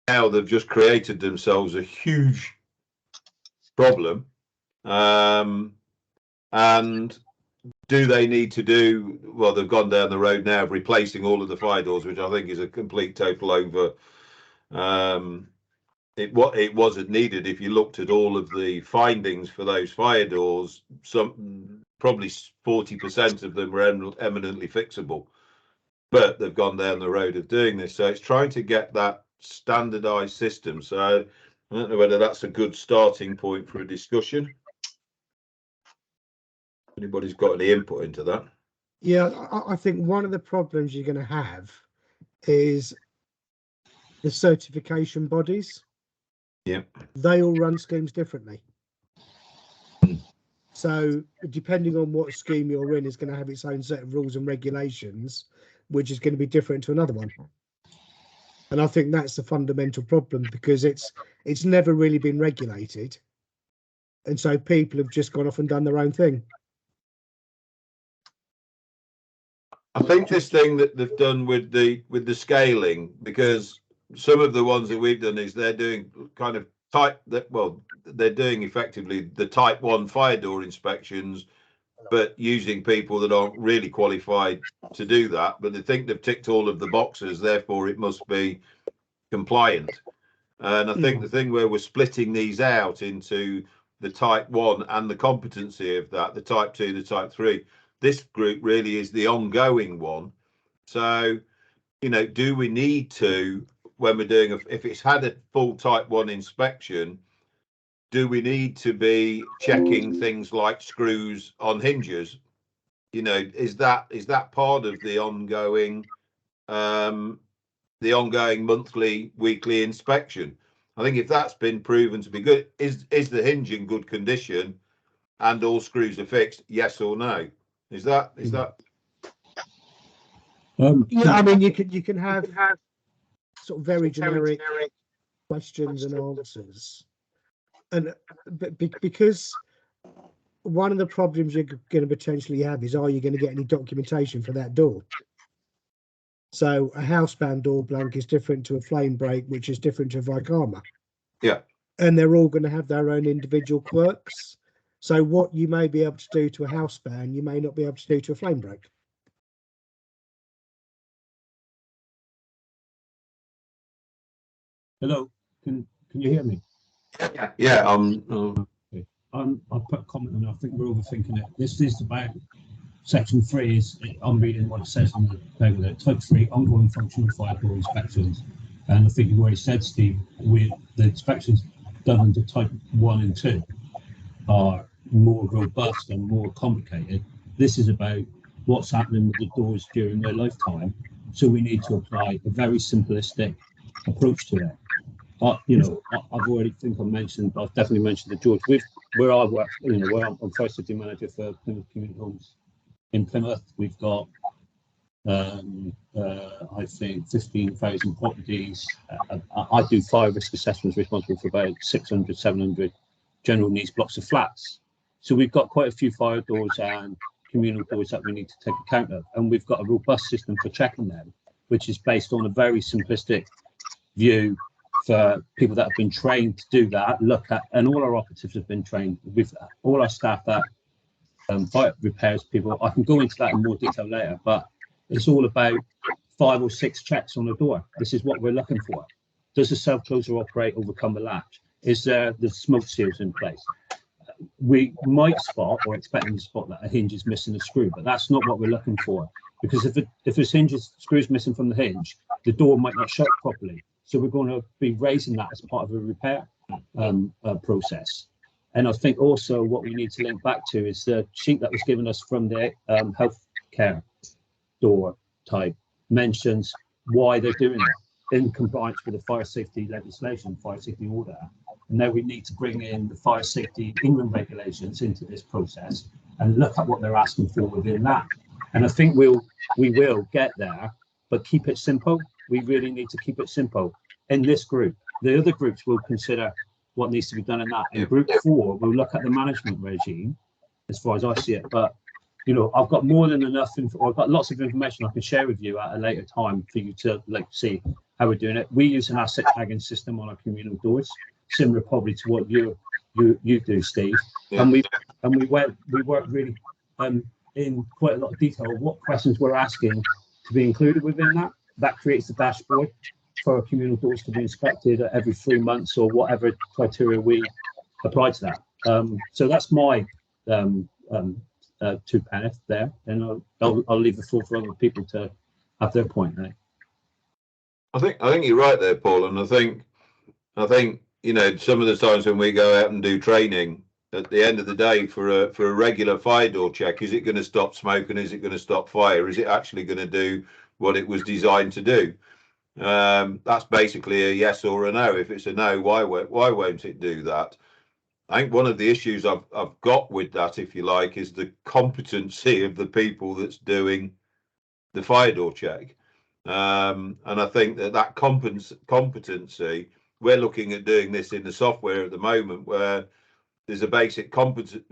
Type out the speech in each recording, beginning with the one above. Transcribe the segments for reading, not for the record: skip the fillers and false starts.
now they've just created themselves a huge problem. And do they need to do, well, they've gone down the road now of replacing all of the fire doors, which I think is a complete total over. It wasn't needed. If you looked at all of the findings for those fire doors, probably 40% of them were eminently fixable, but they've gone down the road of doing this. So it's trying to get that standardized system. So I don't know whether that's a good starting point for a discussion. Anybody's got any input into that? Yeah, I think one of the problems you're going to have is the certification bodies. Yeah, they all run schemes differently. So depending on what scheme you're in, is going to have its own set of rules and regulations, which is going to be different to another one. And I think that's the fundamental problem, because it's never really been regulated, and so people have just gone off and done their own thing. I think this thing that they've done with the scaling, because some of the ones that we've done is they're doing kind of they're doing effectively the type 1 fire door inspections, but using people that aren't really qualified to do that, but they think they've ticked all of the boxes, therefore it must be compliant. And I think the thing where we're splitting these out into the type 1 and the competency of that, the type 2, the type 3, this group really is the ongoing one. So, you know, do we need to, when we're doing, if it's had a full type 1 inspection, do we need to be checking things like screws on hinges? You know, is that part of the ongoing monthly, weekly inspection? I think if that's been proven to be good, is the hinge in good condition and all screws are fixed? Yes or no? Is that? Yeah, I mean, you can have sort of very generic questions and answers, and because one of the problems you're going to potentially have is, are you going to get any documentation for that door? So a housebound door blank is different to a flame break, which is different to a Vicama. Yeah. And they're all going to have their own individual quirks. So what you may be able to do to a housebound, you may not be able to do to a flame break. Hello, can you hear me? Yeah. Okay. I'll put a comment on it. I think we're overthinking it. This is about section 3. Is I'm reading what it says on the paper. Type 3, ongoing functional fire door inspections. And I think you already said, Steve, with the inspections done under type 1 and 2 are more robust and more complicated. This is about what's happening with the doors during their lifetime. So we need to apply a very simplistic approach to it. You know, I've already I've definitely mentioned the George. Where I work, you know, where I'm fire safety manager for Plymouth Community Homes in Plymouth. We've got, I think, 15,000 properties. I do fire risk assessments, responsible for about 600, 700 general needs blocks of flats. So we've got quite a few fire doors and communal doors that we need to take account of, and we've got a robust system for checking them, which is based on a very simplistic view for people that have been trained to do that. Look at, and all our operatives have been trained with all our staff that fire repairs people. I can go into that in more detail later, but it's all about 5 or 6 checks on the door. This is what we're looking for. Does the self-closer operate, overcome the latch? Is there the smoke seals in place? We might spot, or expecting to spot, that a hinge is missing a screw, but that's not what we're looking for, because if this screw is missing from the hinge, the door might not shut properly. So we're going to be raising that as part of a repair process. And I think also what we need to link back to is the sheet that was given us from the healthcare door type mentions why they're doing it in compliance with the fire safety legislation, fire safety order. And now we need to bring in the fire safety England regulations into this process and look at what they're asking for within that. And I think we will get there, but keep it simple. We really need to keep it simple in this group. The other groups will consider what needs to be done in that. In group 4, we'll look at the management regime, as far as I see it. But, you know, I've got more than enough, I've got lots of information I can share with you at a later time for you to see. how we're doing it. We use an asset tagging system on our communal doors, similar probably to what you do, Steve. Yeah. And we work really in quite a lot of detail of what questions we're asking to be included within that. That creates the dashboard for our communal doors to be inspected every 3 months or whatever criteria we apply to that. So that's my 2 pence there, and I'll leave the floor for other people to have their point there. I think you're right there, Paul, and I think you know, some of the times when we go out and do training, at the end of the day, for a regular fire door check, is it going to stop smoke and is it going to stop fire? Is it actually going to do what it was designed to do? That's basically a yes or a no. If it's a no, why won't it do that? I think one of the issues I've got with that, if you like, is the competency of the people that's doing the fire door check. And I think that competency, we're looking at doing this in the software at the moment, where there's a basic competency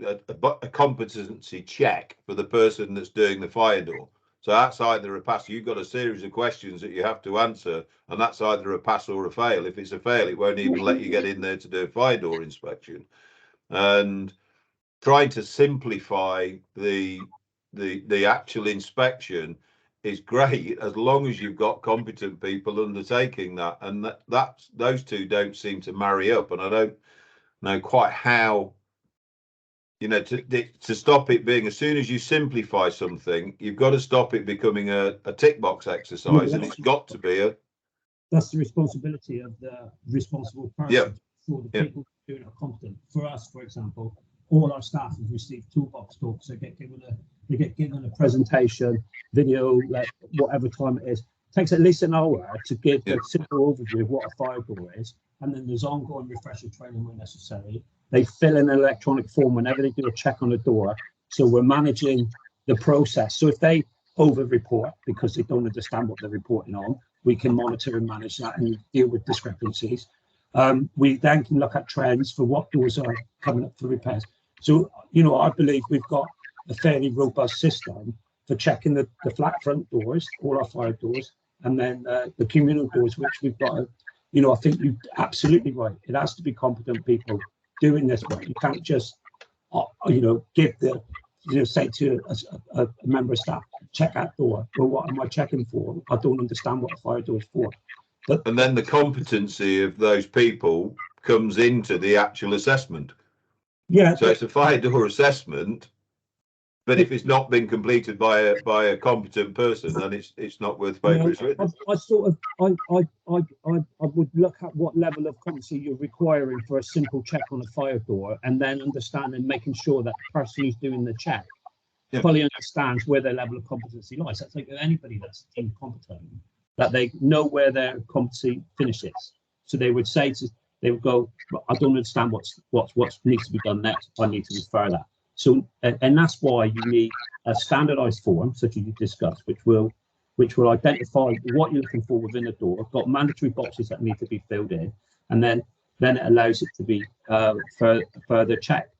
check for the person that's doing the fire door. So that's either a pass. You've got a series of questions that you have to answer, and that's either a pass or a fail. If it's a fail, it won't even let you get in there to do a fire door inspection. And trying to simplify the actual inspection is great as long as you've got competent people undertaking that, and that's those two don't seem to marry up, and I don't know quite how, you know, to stop it being, as soon as you simplify something, you've got to stop it becoming a tick box exercise, and it's got to be that's the responsibility of the responsible person for the people doing it competent. For us, for example, all our staff have received toolbox talks. They get given a presentation, video, like whatever time it is. It takes at least an hour to give a simple overview of what a fire door is, and then there's ongoing refresher training when necessary. They fill in an electronic form whenever they do a check on the door. So we're managing the process. So if they over-report because they don't understand what they're reporting on, we can monitor and manage that and deal with discrepancies. We then can look at trends for what doors are coming up for repairs. So, you know, I believe we've got a fairly robust system for checking the flat front doors, all our fire doors, and then the communal doors, which we've got. You know, I think you're absolutely right. It has to be competent people doing this work. You can't just, you know, give the, you know, say to a member of staff, check that door. Well, what am I checking for? I don't understand what a fire door is for. But, and then the competency of those people comes into the actual assessment. Yeah. So it's a fire door assessment, but if it's not been completed by a competent person, then it's not worth paper it's written. I would look at what level of competency you're requiring for a simple check on a fire door, and then understand and making sure that the person who's doing the check fully understands where their level of competency lies. I think anybody that's incompetent, that they know where their competency finishes. So they would say they would go, I don't understand what needs to be done next. I need to refer that. So, and that's why you need a standardized form, such as you discussed, which will identify what you're looking for within the door. Got mandatory boxes that need to be filled in, and then it allows it to be further checked.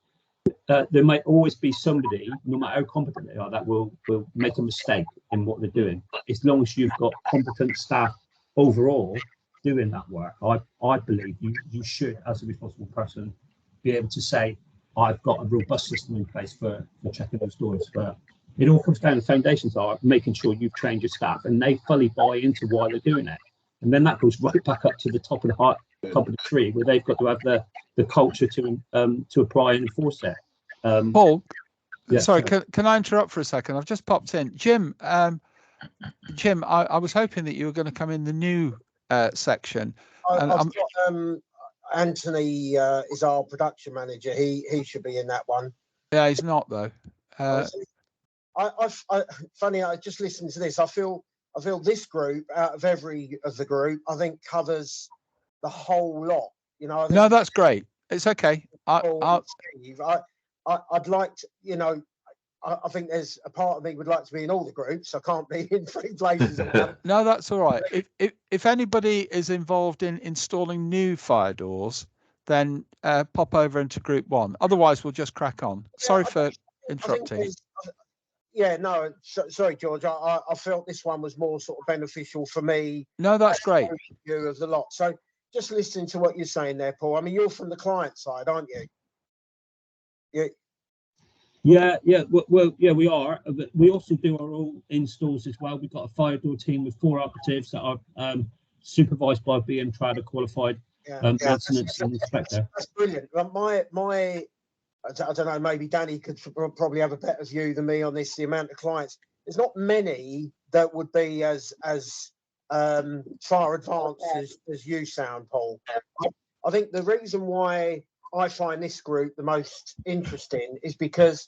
There might always be somebody, no matter how competent they are, that will make a mistake in what they're doing. As long as you've got competent staff overall doing that work, I believe you should, as a responsible person, be able to say, I've got a robust system in place for checking those doors. But it all comes down to the foundations are making sure you've trained your staff and they fully buy into why they're doing it. And then that goes right back up to the top of the tree, where they've got to have the culture to apply and enforce it. Paul, sorry, can I interrupt for a second? I've just popped in. Jim, I was hoping that you were going to come in the new section. I've got, Anthony is our production manager. He should be in that one. Yeah, he's not though. Funny, I just listened to this. I feel this group, out of every of the group, I think covers the whole lot. You know. No, that's great. It's okay. I'd like to, you know, I think there's a part of me would like to be in all the groups. I can't be in 3 places. No, that's all right. If anybody is involved in installing new fire doors, then pop over into group 1. Otherwise, we'll just crack on. Sorry for interrupting. yeah, no, sorry, George. I felt this one was more sort of beneficial for me. No, that's great. View of the lot. So just listening to what you're saying there, Paul. I mean, you're from the client side, aren't you? Yeah, well, yeah, we are. But we also do our own installs as well. We've got a fire door team with 4 operatives that are supervised by BM Trad, a qualified maintenance and inspector. That's brilliant. I don't know, maybe Danny could probably have a better view than me on this, the amount of clients. There's not many that would be as far advanced as you sound, Paul. I think the reason why I find this group the most interesting is because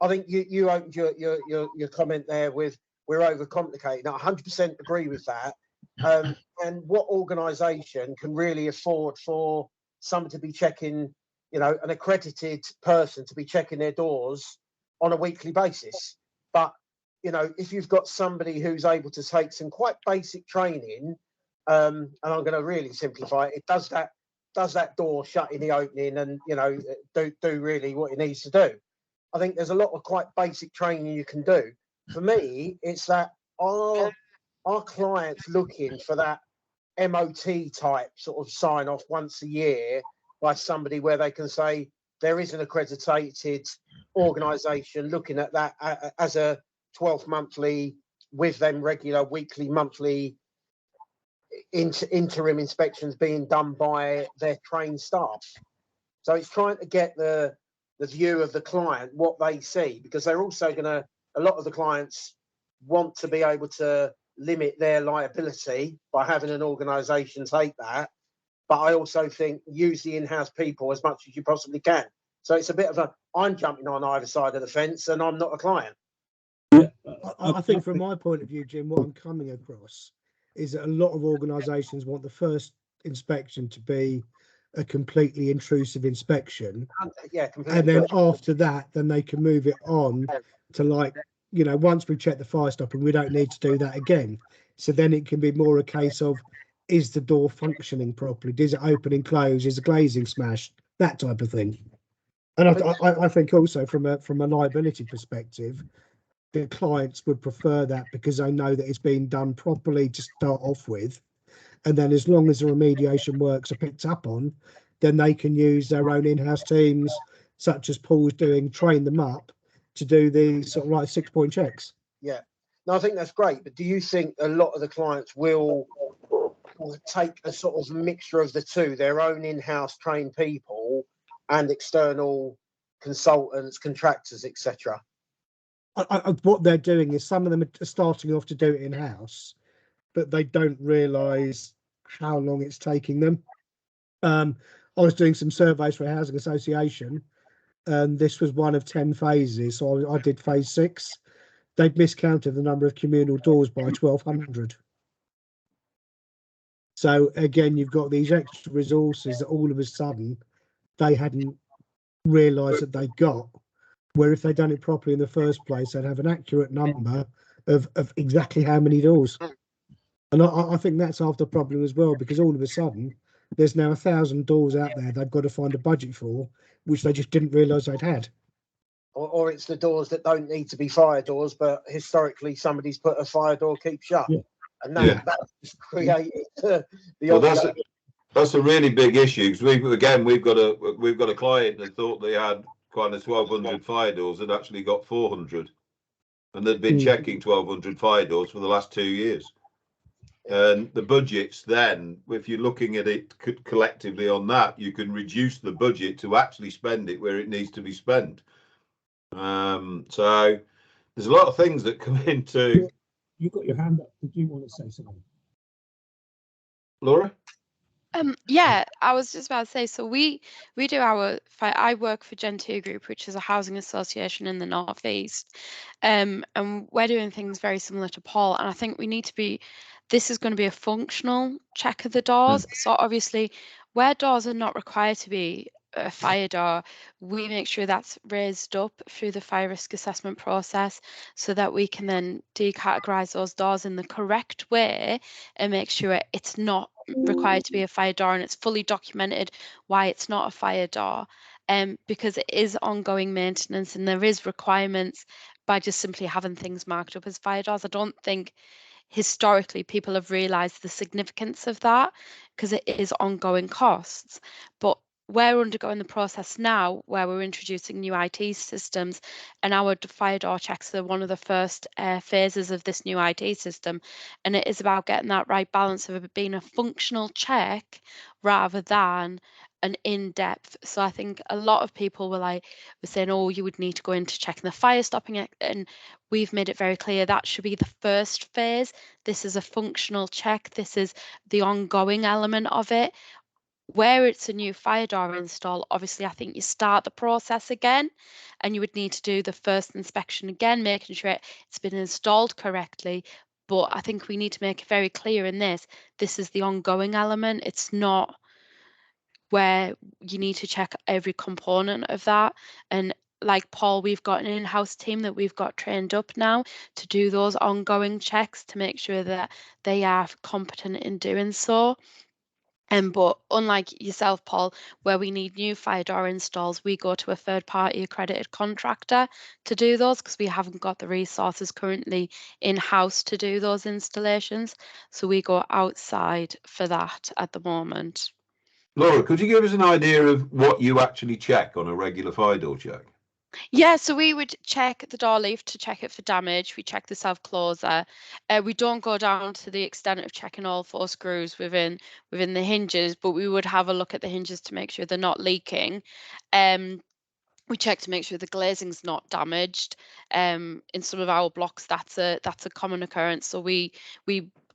I think you opened your comment there with we're overcomplicated. I 100% agree with that. And what organisation can really afford for someone to be checking, an accredited person to be checking their doors on a weekly basis? But, if you've got somebody who's able to take some quite basic training, and I'm going to really simplify it, does that door shut in the opening and, do really what it needs to do. I think there's a lot of quite basic training you can do. For me, it's that our clients looking for that MOT type sort of sign off once a year by somebody where they can say there is an accredited organisation looking at that as a 12 monthly with them regular weekly, monthly interim inspections being done by their trained staff. So it's trying to get the view of the client, what they see, because they're also a lot of the clients want to be able to limit their liability by having an organisation take that. But I also think use the in-house people as much as you possibly can. So it's a bit of I'm jumping on either side of the fence and I'm not a client. Yeah. I think from my point of view, Jim, what I'm coming across is that a lot of organisations want the first inspection to be a completely intrusive inspection. Yeah, completely. And then after that, then they can move it on to once we've checked the fire stopping, we don't need to do that again. So then it can be more a case of, is the door functioning properly? Does it open and close? Is the glazing smashed? That type of thing. And I think also from a liability perspective, the clients would prefer that because they know that it's being done properly to start off with. And then as long as the remediation works are picked up on, then they can use their own in-house teams, such as Paul's doing, train them up to do the sort of 6-point checks. Yeah. No, I think that's great. But do you think a lot of the clients will take a sort of mixture of the two, their own in-house trained people and external consultants, contractors, etc.? What they're doing is some of them are starting off to do it in-house, but they don't realise how long it's taking them. I was doing some surveys for a housing association, and this was one of 10 phases. So I did phase 6. They'd miscounted the number of communal doors by 1,200. So again, you've got these extra resources that all of a sudden they hadn't realised that they got. Where if they'd done it properly in the first place, they'd have an accurate number of exactly how many doors. And I think that's half the problem as well, because all of a sudden there's now 1,000 doors out there they've got to find a budget for, which they just didn't realise they'd had. Or it's the doors that don't need to be fire doors, but historically somebody's put a fire door keep shut. Yeah. And that's created that's a really big issue, because we've got a client that thought they had kind of 1,200 fire doors, had actually got 400, and they'd been checking 1,200 fire doors for the last 2 years. And the budgets then, if you're looking at it collectively on that, you can reduce the budget to actually spend it where it needs to be spent. So there's a lot of things that come into. You got your hand up. Did you want to say something, Laura? Yeah, I was just about to say, so we do I work for Gen2 Group, which is a housing association in the North East, and we're doing things very similar to Paul, and I think this is going to be a functional check of the doors. So obviously where doors are not required to be a fire door, we make sure that's raised up through the fire risk assessment process, so that we can then decategorize those doors in the correct way and make sure it's not required to be a fire door, and it's fully documented why it's not a fire door. because it is ongoing maintenance and there is requirements by just simply having things marked up as fire doors. I don't think historically people have realised the significance of that because it is ongoing costs. But we're undergoing the process now where we're introducing new IT systems, and our fire door checks are one of the first phases of this new IT system. And it is about getting that right balance of it being a functional check rather than an in-depth. So I think a lot of people were saying, oh, you would need to go into checking the fire stopping it, and we've made it very clear that should be the first phase. This is a functional check. This is the ongoing element of it. Where it's a new fire door install, obviously, I think you start the process again and you would need to do the first inspection again, making sure it's been installed correctly. But I think we need to make it very clear in this is the ongoing element. It's not where you need to check every component of that. And like Paul, we've got an in-house team that we've got trained up now to do those ongoing checks to make sure that they are competent in doing so. But unlike yourself, Paul, where we need new fire door installs, we go to a third-party accredited contractor to do those because we haven't got the resources currently in-house to do those installations. So we go outside for that at the moment. Laura, could you give us an idea of what you actually check on a regular fire door check? Yeah, so we would check the door leaf to check it for damage. We check the self-closer. We don't go down to the extent of checking all 4 screws within the hinges, but we would have a look at the hinges to make sure they're not leaking. We check to make sure the glazing's not damaged. In some of our blocks, that's a common occurrence. So we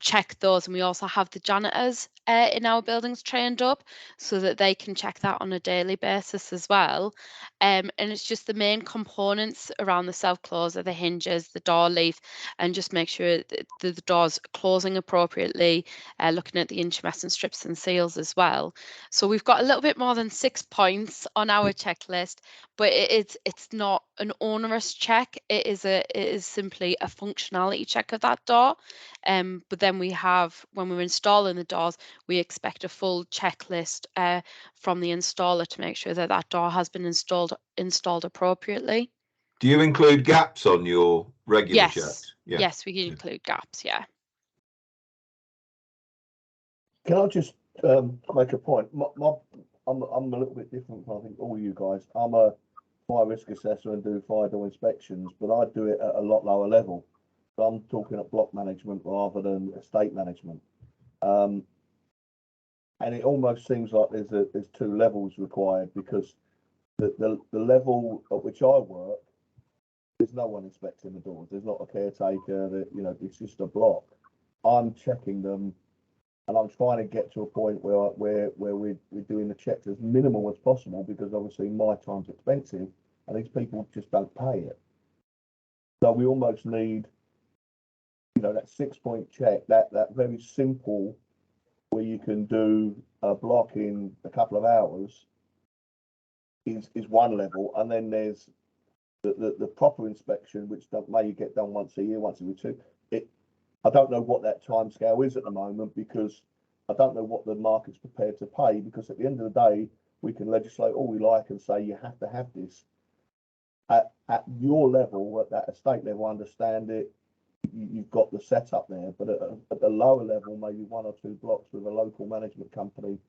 check those, and we also have the janitors in our buildings trained up so that they can check that on a daily basis as well. And it's just the main components around the self-closer, the hinges, the door leaf, and just make sure that the door's closing appropriately, looking at the intumescent strips and seals as well. So we've got a little bit more than 6 points on our checklist, but it's not an onerous check. It is simply a functionality check of that door. But then we have, when we're installing the doors, we expect a full checklist from the installer to make sure that that door has been installed appropriately. Do you include gaps on your regular checks? Yeah. Yes, we can include gaps. Yeah. Can I just make a point? I'm a little bit different from I think all you guys. I'm a fire risk assessor and do fire door inspections, but I do it at a lot lower level. So I'm talking at block management rather than estate management. And it almost seems like there's 2 levels required, because the level at which I work, there's no one inspecting the doors. There's not a caretaker. That, you know, it's just a block. I'm checking them, and I'm trying to get to a point where we're doing the checks as minimal as possible, because obviously my time's expensive and these people just don't pay it. So we almost need, you know, that 6-point check, that very simple, where you can do a block in a couple of hours, is one level, and then there's the proper inspection, which may get done once a year, once every 2. I don't know what that time scale is at the moment, because I don't know what the market's prepared to pay, because at the end of the day, we can legislate all we like and say you have to have this. At your level, at that estate level, understand it, you've got the setup there, but at the lower level, maybe 1 or 2 blocks with a local management company,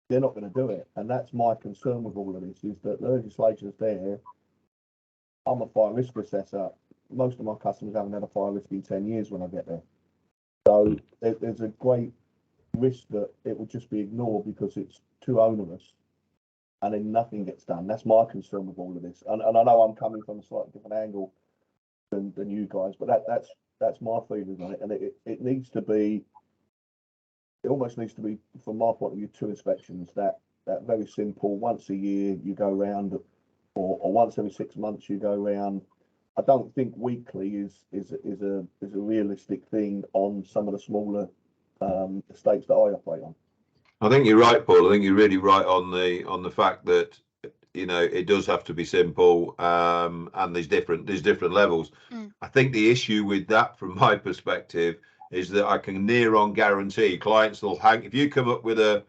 they're not going to do it. And that's my concern with all of this, is that the legislation's there. I'm a fire risk assessor. Most of my customers haven't had a fire risk in 10 years when I get there. So there's a great risk that it will just be ignored because it's too onerous, and then nothing gets done. That's my concern with all of this. And I know I'm coming from a slightly different angle than you guys, but that's my feeling on it. And it needs to be, it almost needs to be, from my point of view, 2 inspections. That very simple, once a year you go round, or once every 6 months you go round. I don't think weekly is a realistic thing on some of the smaller estates that I operate on. I think you're right, Paul. I think you're really right on the fact that, you know, it does have to be simple, and there's different levels. I think the issue with that, from my perspective, is that I can near on guarantee clients will hang, if you come up with a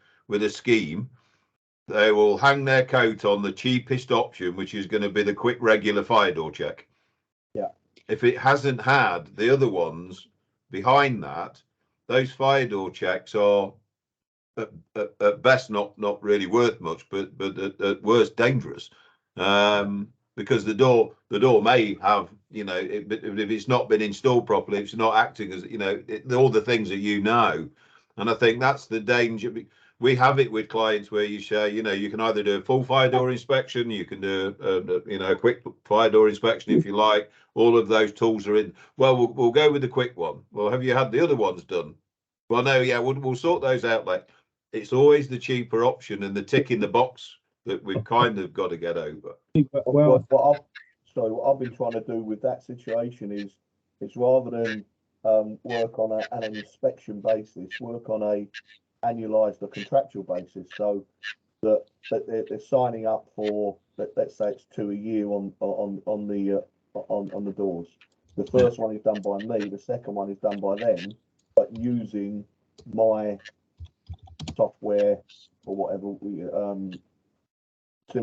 scheme they will hang their coat on the cheapest option, which is going to be the quick regular fire door check. Yeah. If it hasn't had the other ones behind that, those fire door checks are at best not really worth much, but at worst dangerous. Because the door may have, you know, if it's not been installed properly, it's not acting as, you know, all the things that you know. And I think that's the danger. We have it with clients where you say, you know, you can either do a full fire door inspection, you can do a quick fire door inspection if you like. All of those tools are in. Well, we'll go with the quick one. Well, have you had the other ones done? Well, no, yeah, we'll sort those out. Like, it's always the cheaper option and the tick in the box that we've kind of got to get over. Well, what I've been trying to do with that situation is rather than work on an inspection basis, work on a annualized or contractual basis, so that they're signing up for, let's say it's 2 a year on the doors. The first one is done by me, the second one is done by them, but using my software or whatever,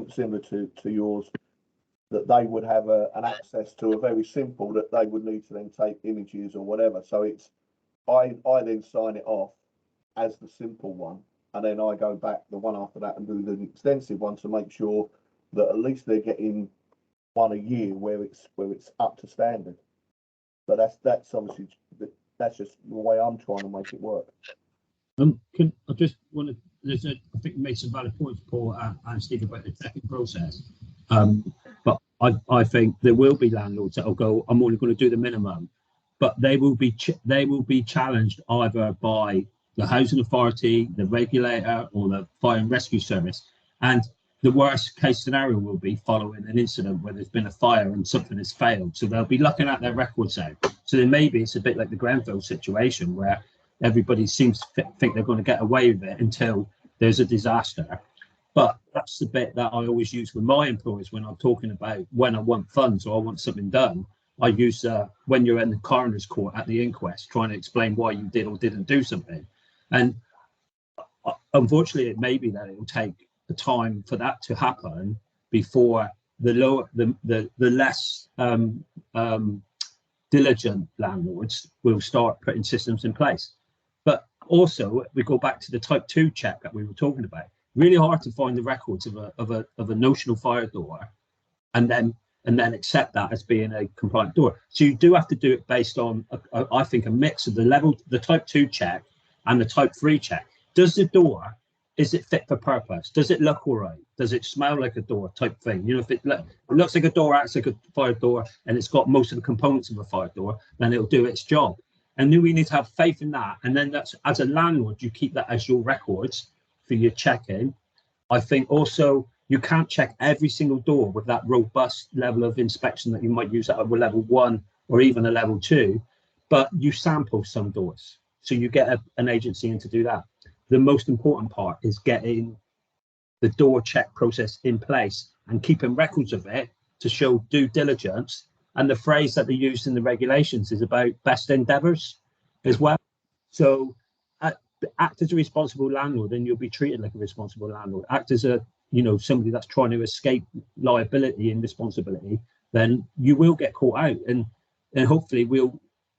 similar to yours, that they would have an access to a very simple that they would need to then take images or whatever. So it's I then sign it off as the simple one, and then I go back the one after that and do the extensive one to make sure that at least they're getting one a year where it's up to standard. But that's obviously that's just the way I'm trying to make it work. I just want to. I think you made some valid points, Paul and Steve, about the checking process. But I think there will be landlords that will go, I'm only going to do the minimum, but they will be challenged either by the housing authority, the regulator, or the fire and rescue service. And the worst case scenario will be following an incident where there's been a fire and something has failed. So they'll be looking at their records out. So then maybe it's a bit like the Grenfell situation where everybody seems to think they're going to get away with it until there's a disaster. But that's the bit that I always use with my employees when I'm talking about when I want funds or I want something done. I use when you're in the coroner's court at the inquest, trying to explain why you did or didn't do something. And unfortunately, it may be that it will take the time for that to happen before the less diligent landlords will start putting systems in place. But also, we go back to the type 2 check that we were talking about. Really hard to find the records of a notional fire door, and then accept that as being a compliant door. So you do have to do it based on, I think, a mix of the type 2 check and the type 3 check. Does the door, is it fit for purpose? Does it look all right? Does it smell like a door type thing? You know, if it looks like a door, acts like a fire door, and it's got most of the components of a fire door, then it'll do its job. And then we need to have faith in that. And then that's, as a landlord, you keep that as your records for your checking. I think also you can't check every single door with that robust level of inspection that you might use at a level 1 or even a level 2, but you sample some doors. So you get an agency in to do that. The most important part is getting the door check process in place and keeping records of it to show due diligence. And the phrase that they use in the regulations is about best endeavours as well. So act as a responsible landlord and you'll be treated like a responsible landlord. Act as somebody that's trying to escape liability and responsibility, then you will get caught out. And hopefully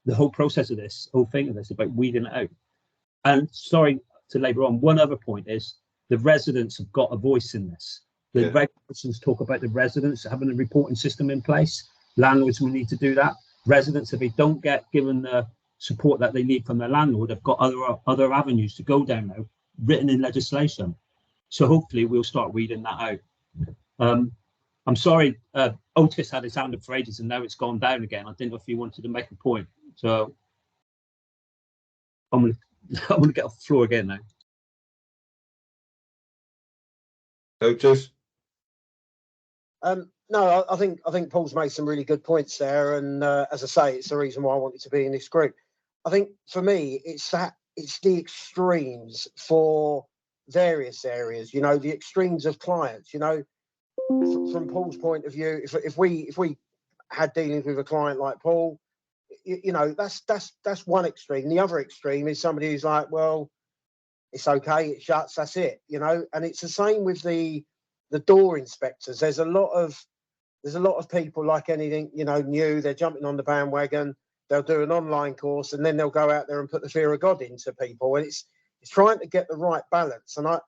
the whole process of this, whole thing of this, about weeding it out. And sorry to labour on, one other point is the residents have got a voice in this. The regulations talk about the residents having a reporting system in place. Landlords will need to do that. Residents, if they don't get given the support that they need from their landlord, have got other avenues to go down now, written in legislation. So hopefully we'll start weeding that out. I'm sorry, Otis had his hand up for ages and now it's gone down again. I didn't know if he wanted to make a point. So I'm gonna get off the floor again now. Otis? No, I think Paul's made some really good points there, and as I say, it's the reason why I wanted to be in this group. I think for me, it's the extremes for various areas. You know, the extremes of clients. You know, from Paul's point of view, if we had dealings with a client like Paul, you know, that's one extreme. The other extreme is somebody who's like, well, it's okay, it shuts, that's it, you know. And it's the same with the door inspectors. There's a lot of people, like anything, you know, new, they're jumping on the bandwagon, they'll do an online course and then they'll go out there and put the fear of God into people. And it's trying to get the right balance. And I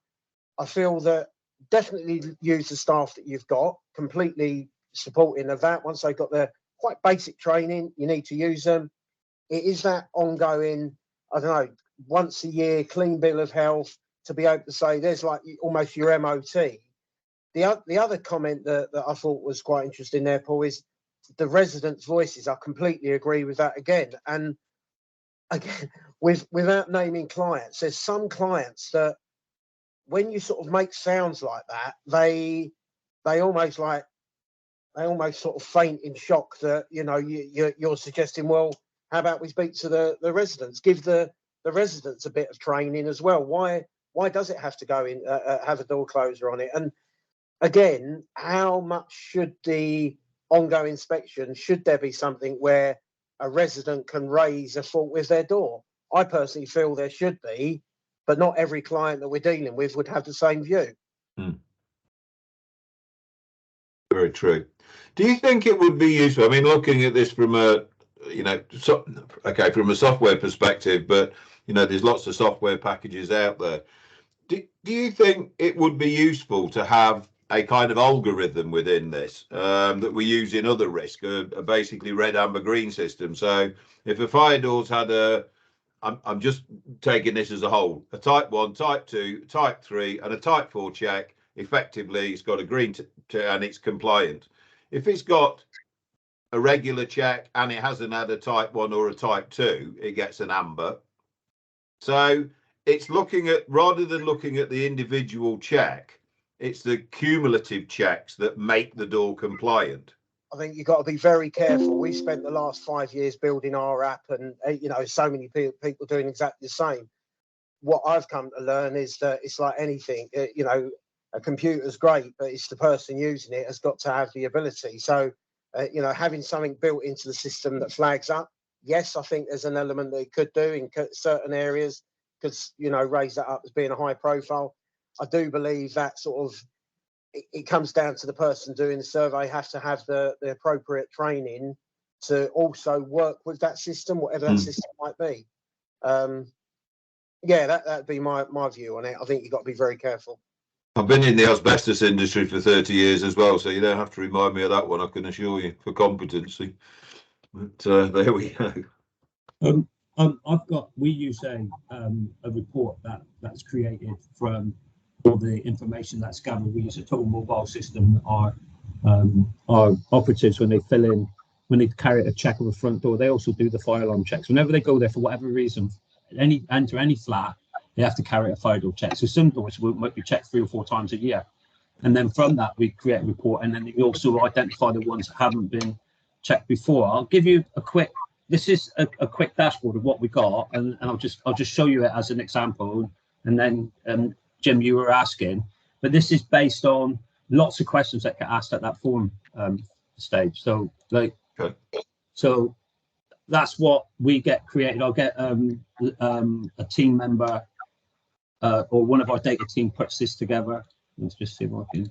feel that definitely use the staff that you've got, completely supporting of that. Once they've got their quite basic training, you need to use them. It is that ongoing, I don't know, once a year clean bill of health, to be able to say there's like almost your MOT. The other comment that I thought was quite interesting there, Paul, is the residents' voices. I completely agree with that again. And again, without naming clients, there's some clients that when you sort of make sounds like that, they almost sort of faint in shock that, you know, you're suggesting, well, how about we speak to the residents, give the residents a bit of training as well. Why does it have to go in, have a door closer on it? And again, how much should the ongoing inspection, should there be something where a resident can raise a fault with their door? I personally feel there should be, but not every client that we're dealing with would have the same view. Very true. Do you think it would be useful? I mean, looking at this from a, you know, from a software perspective, but, you know, there's lots of software packages out there. Do you think it would be useful to have a kind of algorithm within this that we use in other risk, a basically red, amber, green system? So if a fire door's had I'm just taking this as a whole, a type 1, type 2, type 3 and a type 4 check, effectively it's got a green and it's compliant. If it's got a regular check and it hasn't had a type 1 or a type 2, it gets an amber. So it's looking at, rather than looking at the individual check, it's the cumulative checks that make the door compliant. I think you've got to be very careful. We spent the last 5 years building our app and, you know, so many people doing exactly the same. What I've come to learn is that it's like anything, you know, a computer's great, but it's the person using it has got to have the ability. So, you know, having something built into the system that flags up, yes, I think there's an element that it could do in certain areas, because, you know, raise that up as being a high profile. I do believe that sort of, it comes down to the person doing the survey has to have the appropriate training to also work with that system, whatever that system might be. Yeah, that'd be my view on it. I think you've got to be very careful. I've been in the asbestos industry for 30 years as well, so you don't have to remind me of that one, I can assure you, for competency. But there we go. We use a report that's created from all the information that's gathered. We use a total mobile system. Our operatives, when they carry out a check of a front door, they also do the fire alarm checks. Whenever they go there for whatever reason, enter any flat, they have to carry a fire door check. So some doors might be checked 3 or 4 times a year. And then from that, we create a report, and then we also identify the ones that haven't been checked before. I'll give you this is a quick dashboard of what we got, and I'll just show you it as an example. And then Jim, you were asking, but this is based on lots of questions that get asked at that form stage. So so that's what we get created. I'll get a team member or one of our data team puts this together. Let's just see if I can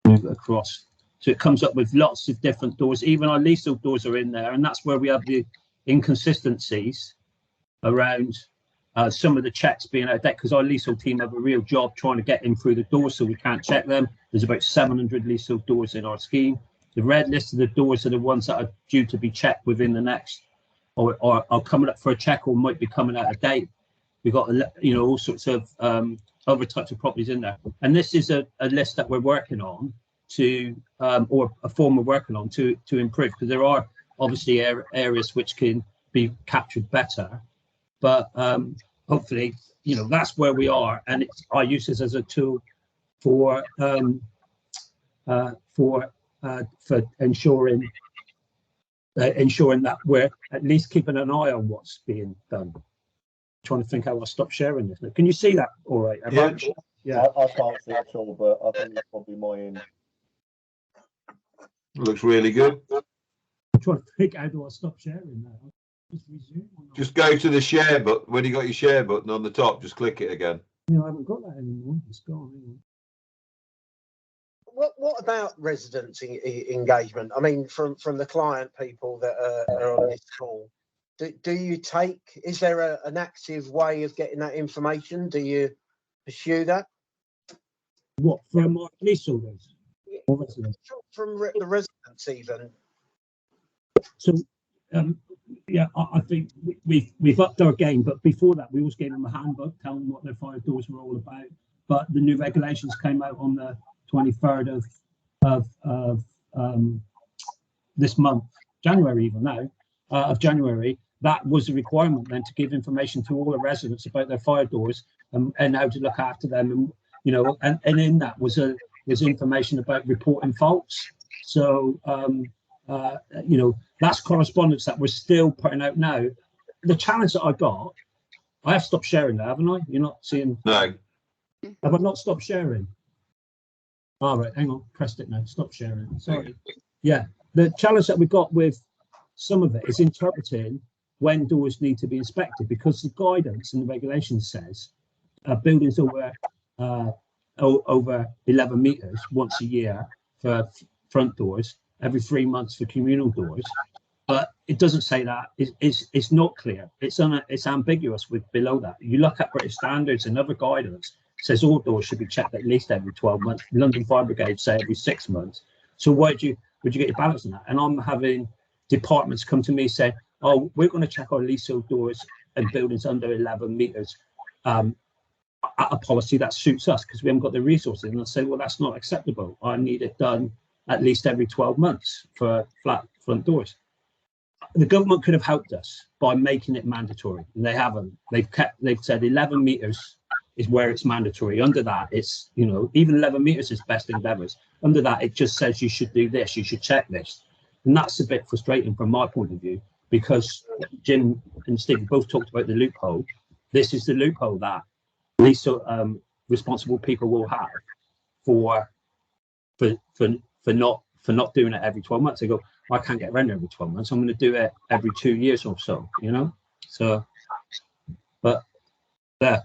move it across. So it comes up with lots of different doors. Even our leasehold doors are in there, and that's where we have the inconsistencies around some of the checks being out of date, because our leasehold team have a real job trying to get in through the doors, so we can't check them. There's about 700 leasehold doors in our scheme. The red list of the doors are the ones that are due to be checked within the next, or are coming up for a check, or might be coming out of date. We've got, you know, all sorts of other types of properties in there, and this is a list that we're working on to, or a form we're working on to improve, because there are obviously areas which can be captured better, but hopefully, you know, that's where we are, and I use this as a tool for ensuring that we're at least keeping an eye on what's being done. I'm trying to think how I'll stop sharing this. Can you see that all right? Yeah. I can't see it at all, but I think it's probably my end. Looks really good. I'm trying to think, how do I stop sharing now? Just resume. Just go to the share button. When you got your share button on the top, just click it again. You know, I haven't got that anymore. It's gone. Hang on. What about residents' engagement? I mean, from the client people that are on this call, do you take? Is there an active way of getting that information? Do you pursue that? What, from our leaseholders or residents? From the residents even. So, yeah, I think we've upped our game, but before that, we always gave them a handbook, telling them what their fire doors were all about. But the new regulations came out on the 23rd of this month, January even now, of January. That was a requirement then to give information to all the residents about their fire doors and how to look after them, and you know, and in that was information about reporting faults. So you know, that's correspondence that we're still putting out now. The challenge that I have stopped sharing that, haven't I? You're not seeing? No. Have I not stopped sharing? All right, hang on, pressed it now. Stop sharing. Sorry. Yeah, the challenge that we've got with some of it is interpreting when doors need to be inspected, because the guidance and the regulations says buildings over 11 meters once a year for front doors, every 3 months for communal doors, but it doesn't say that. It's not clear. It's ambiguous with below that. You look at British standards and other guidance, it says all doors should be checked at least every 12 months. London Fire Brigade say every 6 months. So would you get your balance on that? And I'm having departments come to me say, oh, we're going to check our leasehold doors and buildings under 11 meters at a policy that suits us because we haven't got the resources. And I say, well, that's not acceptable. I need it done at least every 12 months for flat front doors. The government could have helped us by making it mandatory, and they haven't. They've said 11 meters is where it's mandatory. Under that, it's, you know, even 11 meters is best endeavors. Under that, it just says you should do this, you should check this. And that's a bit frustrating from my point of view, because Jim and Steve both talked about the loophole. This is the loophole that these responsible people will have for not doing it every 12 months. They go, I can't get around every 12 months. I'm going to do it every 2 years or so, you know? So, but yeah,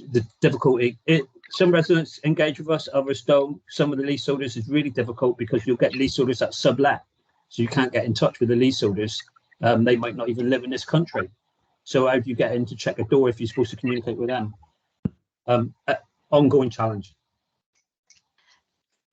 the difficulty, some residents engage with us, others don't. Some of the leaseholders is really difficult because you'll get leaseholders that sublet. So you can't get in touch with the leaseholders. They might not even live in this country. So how do you get in to check a door if you're supposed to communicate with them? Ongoing challenge.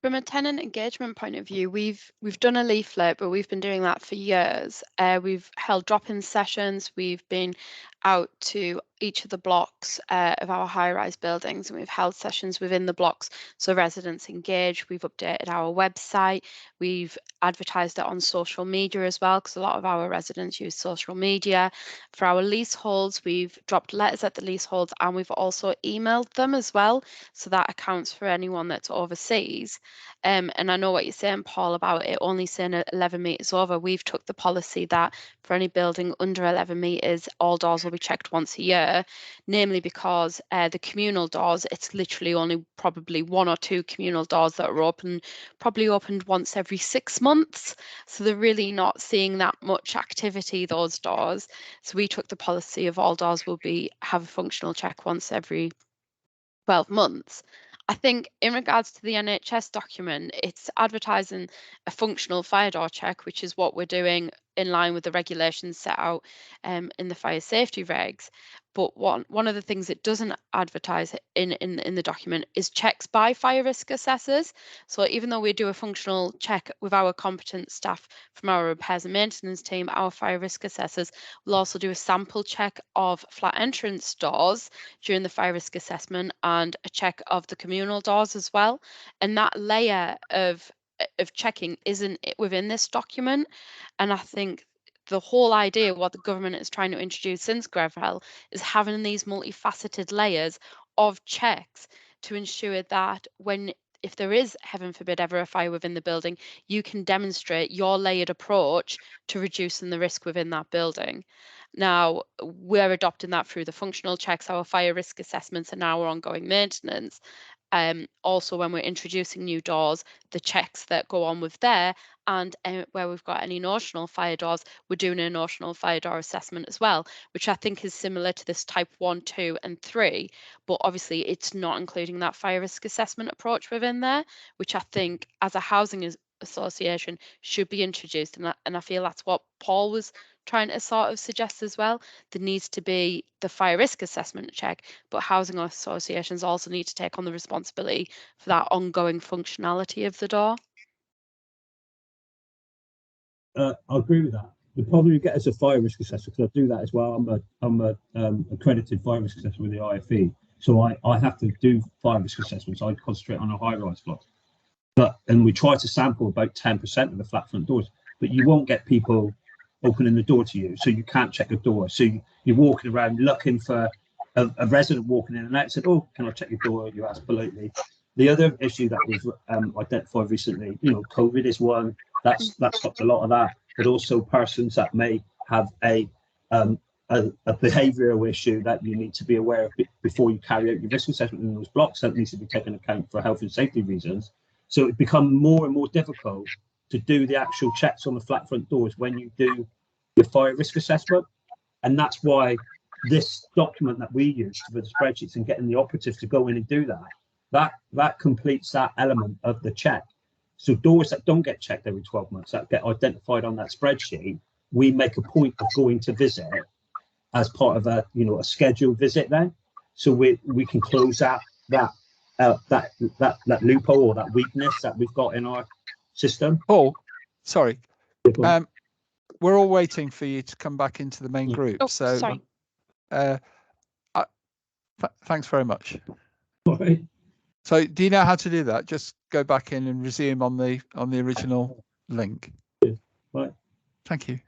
From a tenant engagement point of view, we've done a leaflet, but we've been doing that for years. We've held drop-in sessions. We've been out to each of the blocks of our high-rise buildings, and we've held sessions within the blocks so residents engage. We've updated our website. We've advertised it on social media as well, because a lot of our residents use social media. For our leaseholds, we've dropped letters at the leaseholds, and we've also emailed them as well. So that accounts for anyone that's overseas. And I know what you're saying, Paul, about it only saying 11 meters over. We've took the policy that for any building under 11 meters, all doors will be checked once a year, namely because the communal doors, it's literally only probably 1 or 2 communal doors that are open, probably opened once every 6 months. So they're really not seeing that much activity, those doors. So we took the policy of all doors will have a functional check once every 12 months. I think in regards to the NHS document, it's advertising a functional fire door check, which is what we're doing in line with the regulations set out in the fire safety regs. But one of the things it doesn't advertise in the document is checks by fire risk assessors. So even though we do a functional check with our competent staff from our repairs and maintenance team, our fire risk assessors will also do a sample check of flat entrance doors during the fire risk assessment and a check of the communal doors as well. And that layer of checking isn't within this document. And I think the whole idea, what the government is trying to introduce since Grenfell, is having these multifaceted layers of checks to ensure that if there is, heaven forbid, ever a fire within the building, you can demonstrate your layered approach to reducing the risk within that building. Now, we're adopting that through the functional checks, our fire risk assessments, and our ongoing maintenance. Also, when we're introducing new doors, the checks that go on with there, and where we've got any notional fire doors, we're doing a notional fire door assessment as well, which I think is similar to this type 1, 2 and 3, but obviously it's not including that fire risk assessment approach within there, which I think as a housing association should be introduced, and I feel that's what Paul was trying to sort of suggest as well. There needs to be the fire risk assessment check, but housing associations also need to take on the responsibility for that ongoing functionality of the door. I agree with that. The problem you get as a fire risk assessor, because I do that as well. I'm a accredited fire risk assessor with the IFE, so I have to do fire risk assessments. I concentrate on a high-rise block, and we try to sample about 10% of the flat front doors, but you won't get people opening the door to you, so you can't check a door. So you're walking around looking for a resident walking in and out. Said, "Oh, can I check your door?" You ask politely. The other issue that we've identified recently, COVID is one that's stopped a lot of that, but also persons that may have a behavioural issue that you need to be aware of before you carry out your risk assessment in those blocks. That needs to be taken into account for health and safety reasons. So it becomes more and more difficult to do the actual checks on the flat front doors when you do your fire risk assessment. And that's why this document that we use for the spreadsheets and getting the operatives to go in and do that completes that element of the check. So doors that don't get checked every 12 months, that get identified on that spreadsheet, we make a point of going to visit as part of a scheduled visit then. So we can close that loophole or that weakness that we've got in our system. Paul, sorry. We're all waiting for you to come back into the main group. Oh, so sorry. Thanks very much. All right. So do you know how to do that? Just go back in and resume on the original link. Right. Thank you.